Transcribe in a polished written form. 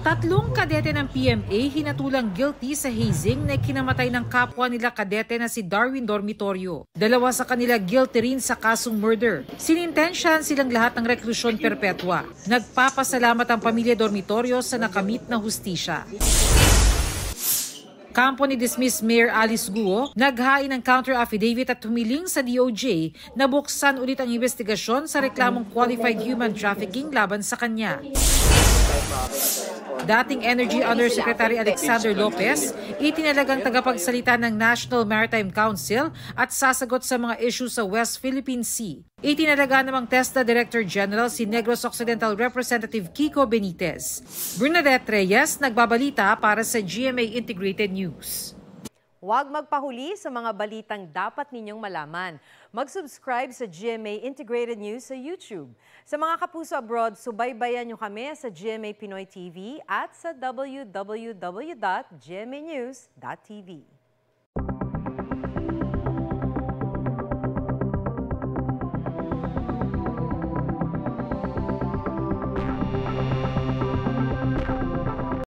Tatlong kadete ng PMA hinatulang guilty sa hazing na kinamatay ng kapwa nila kadete na si Darwin Dormitorio. Dalawa sa kanila guilty rin sa kasong murder. Sinintensyahan silang lahat ng reklusyon perpetua. Nagpapasalamat ang pamilya Dormitorio sa nakamit na hustisya. Kampo ni dismissed Mayor Alice Guo, naghain ng counter affidavit at humiling sa DOJ na buksan ulit ang investigasyon sa reklamong qualified human trafficking laban sa kanya. Dating Energy Undersecretary Alexander Lopez, itinalagang tagapagsalita ng National Maritime Council at sasagot sa mga issue sa West Philippine Sea. Itinalaga namang TESDA Director General si Negros Occidental Representative Kiko Benitez. Bernadette Reyes, nagbabalita para sa GMA Integrated News. Huwag magpahuli sa mga balitang dapat ninyong malaman. Mag-subscribe sa GMA Integrated News sa YouTube. Sa mga kapuso abroad, subaybayan nyo kami sa GMA Pinoy TV at sa www.gmanews.tv.